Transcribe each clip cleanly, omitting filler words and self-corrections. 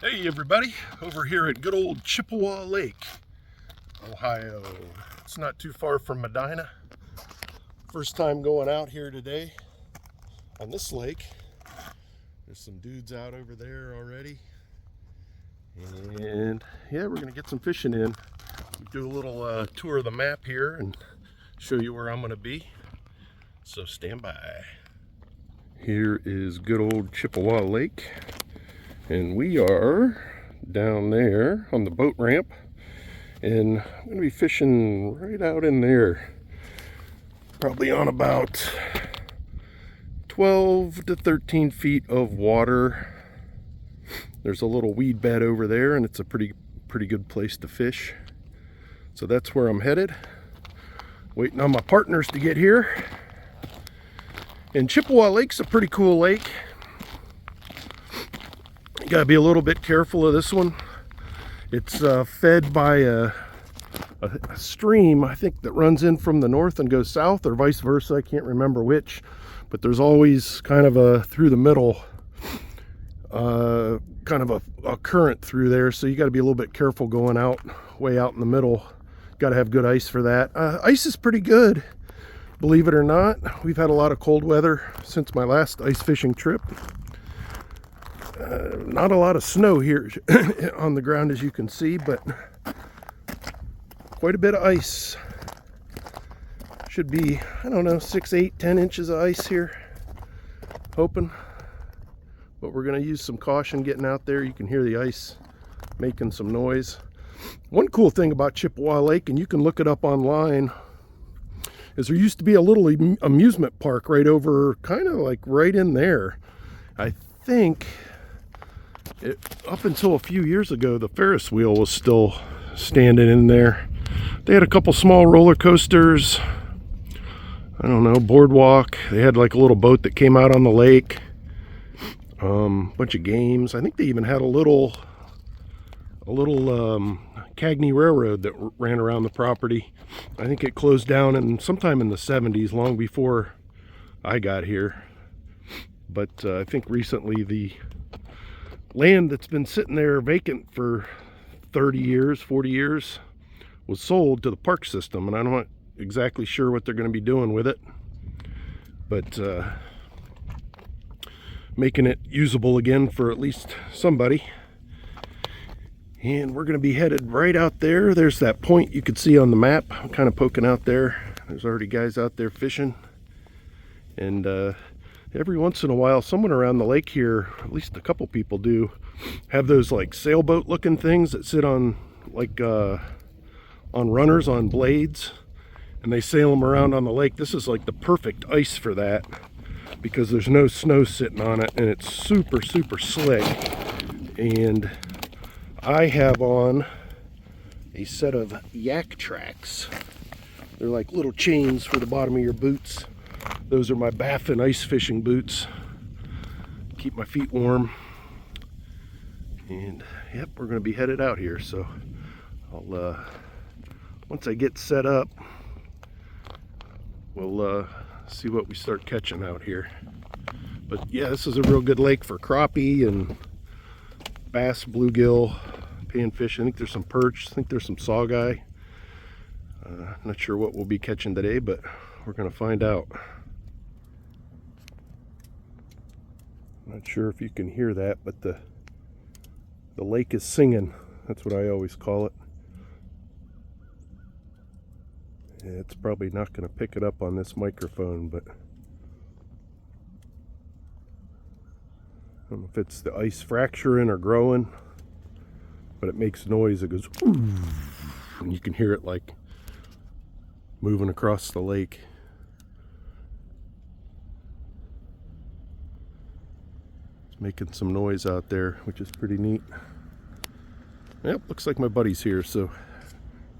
Hey everybody, over here at good old Chippewa Lake, Ohio. It's not too far from Medina. First time going out here today on this lake. There's some dudes out over there already. And yeah, we're gonna get some fishing in. Do a little tour of the map here and show you where I'm gonna be. So stand by. Here is good old Chippewa Lake. And we are down there on the boat ramp, and I'm going to be fishing right out in there, probably on about 12 to 13 feet of water. There's a little weed bed over there, and it's a pretty good place to fish. So that's where I'm headed, waiting on my partners to get here. And Chippewa Lake's a pretty cool lake. You gotta be a little bit careful of this one. It's fed by a stream, I think, that runs in from the north and goes south, or vice versa. I can't remember which, but there's always kind of a through the middle kind of a current through there, so you got to be a little bit careful going out way out in the middle. Got to have good ice for that. Ice is pretty good, believe it or not. We've had a lot of cold weather since my last ice fishing trip. Not a lot of snow here on the ground, as you can see, but quite a bit of ice. Should be, I don't know, 6, 8, 10 inches of ice here, hoping. But we're going to use some caution getting out there. You can hear the ice making some noise. One cool thing about Chippewa Lake, and you can look it up online, is there used to be a little amusement park right over, kind of like right in there. I think up until a few years ago, the Ferris wheel was still standing in there. They had a couple small roller coasters, I don't know, boardwalk. They had like a little boat that came out on the lake, bunch of games. I think they even had a little Cagney Railroad that ran around the property. I think it closed down sometime in the 70s, long before I got here. But I think recently the land that's been sitting there vacant for 30 years, 40 years, was sold to the park system, and I'm not exactly sure what they're going to be doing with it, but making it usable again for at least somebody. And we're going to be headed right out there. There's that point you could see on the map. I'm kind of poking out there. There's already guys out there fishing, and every once in a while, someone around the lake here, at least a couple people do, have those like sailboat looking things that sit on like on runners on blades, and they sail them around on the lake. This is like the perfect ice for that, because there's no snow sitting on it, and it's super slick. And I have on a set of yak tracks. They're like little chains for the bottom of your boots. Those are my Baffin ice fishing boots. Keep my feet warm. And yep, we're going to be headed out here. So I'll once I get set up, we'll see what we start catching out here. But yeah, this is a real good lake for crappie and bass, bluegill, panfish. I think there's some perch. I think there's some saugeye. Not sure what we'll be catching today, but we're going to find out. Not sure if you can hear that, but the lake is singing. That's what I always call it. Yeah, it's probably not going to pick it up on this microphone, but I don't know if it's the ice fracturing or growing, but it makes noise. It goes, ooh, and you can hear it like moving across the lake. Making some noise out there, which is pretty neat. Yep, looks like my buddy's here, so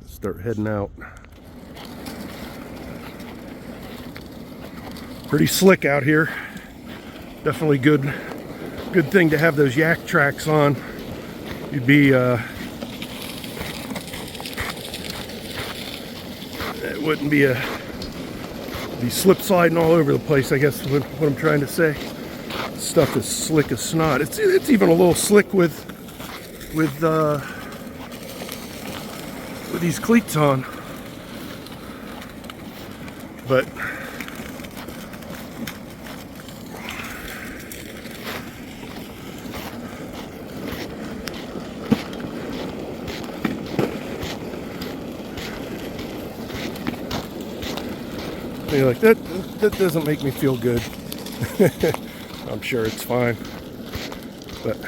let's start heading out. Pretty slick out here. Definitely good thing to have those yak tracks on. You'd be it wouldn't be slip sliding all over the place, I guess what I'm trying to say. Stuff is slick as snot. It's even a little slick with with these cleats on. But you're like, that doesn't make me feel good. I'm sure it's fine. But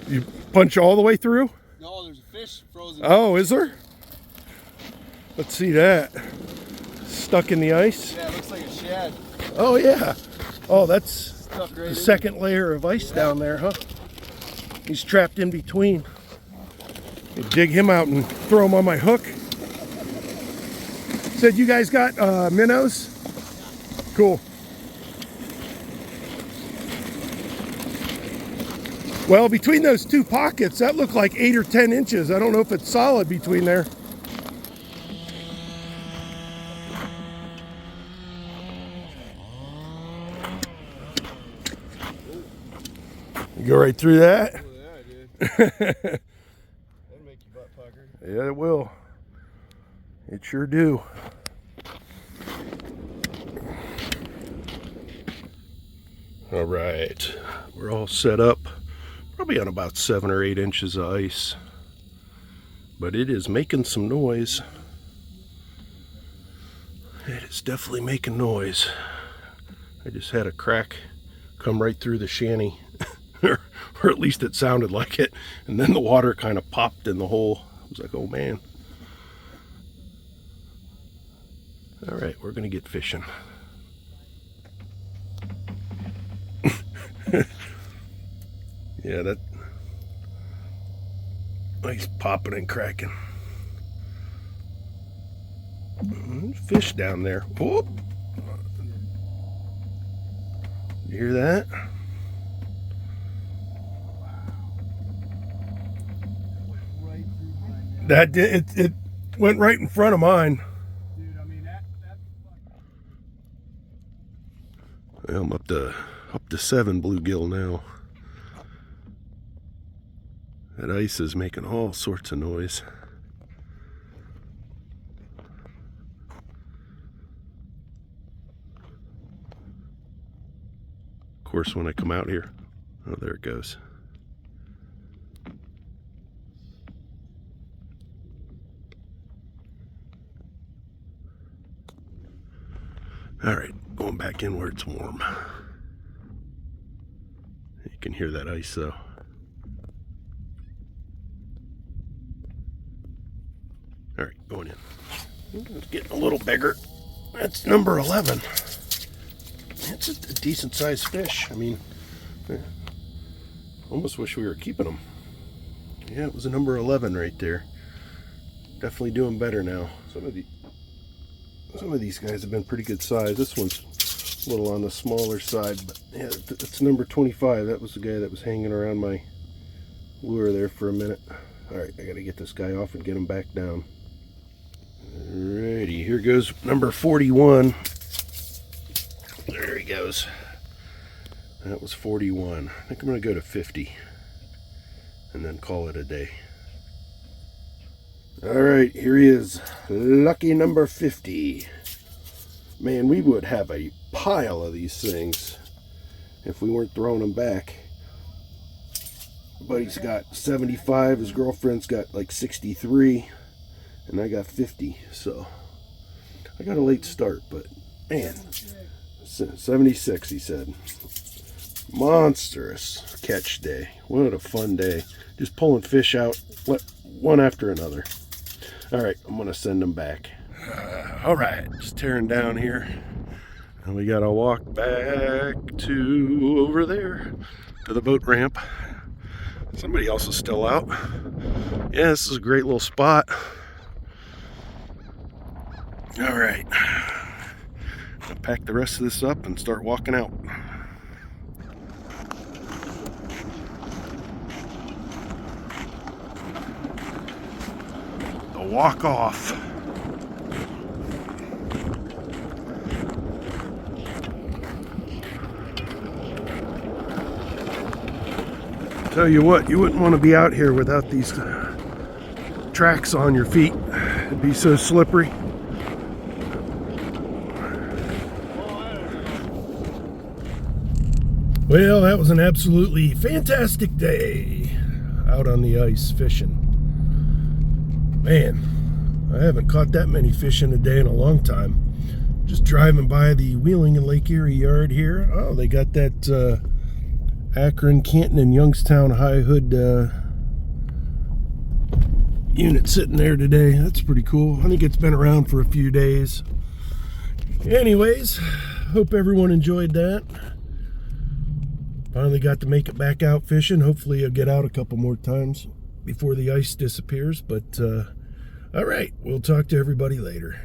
you punch all the way through? No, there's a fish frozen. Oh, is there? Let's see that. Stuck in the ice? Yeah, it looks like a shad. Oh, yeah. Oh, that's Stuck right the in second layer of ice down there, huh? He's trapped in between. You dig him out and throw him on my hook. Said you guys got minnows? Cool. Well, between those two pockets, that looked like 8 or 10 inches. I don't know if it's solid between there. You go right through that? Oh, yeah, I did. That'll make your butt pucker. Yeah, it will. It sure do. All right, we're all set up. Probably on about 7 or 8 inches of ice. But it is making some noise. It is definitely making noise. I just had a crack come right through the shanty. Or at least it sounded like it. And then the water kind of popped in the hole. I was like, oh man. All right, we're gonna get fishing. Yeah, that nice popping and cracking. Fish down there. Whoop. You hear that? That did it went right in front of mine. Dude, I mean that Well, I'm up to 7 bluegill now. That ice is making all sorts of noise. Of course, when I come out here, oh, there it goes. All right, going back in where it's warm. You can hear that ice though. All right, going in. It's getting a little bigger. That's number 11. It's a decent sized fish. I mean, almost wish we were keeping them. Yeah, it was a number 11 right there. Definitely doing better now. Some of these guys have been pretty good size. This one's a little on the smaller side, but yeah, it's number 25. That was the guy that was hanging around my lure there for a minute. All right, I got to get this guy off and get him back down. Alrighty, here goes number 41. There he goes. That was 41. I think I'm going to go to 50 and then call it a day. Alright, here he is. Lucky number 50. Man, we would have a pile of these things if we weren't throwing them back. Buddy's got 75. His girlfriend's got like 63. And I got 50. So I got a late start, but man, 76 he said. Monstrous catch day. What a fun day. Just pulling fish out one after another. All right, I'm gonna send them back. All right, just tearing down here, and we gotta walk back to over there to the boat ramp. Somebody else is still out. Yeah, this is a great little spot. All right, I'll pack the rest of this up and start walking out. The walk off. Tell you what, you wouldn't want to be out here without these tracks on your feet. It'd be so slippery. Well, that was an absolutely fantastic day out on the ice fishing. Man, I haven't caught that many fish in a day in a long time. Just driving by the Wheeling and Lake Erie yard here. Oh, they got that Akron, Canton, and Youngstown high hood unit sitting there today. That's pretty cool. I think it's been around for a few days. Anyways, hope everyone enjoyed that. Finally got to make it back out fishing. Hopefully I'll get out a couple more times before the ice disappears. But all right, we'll talk to everybody later.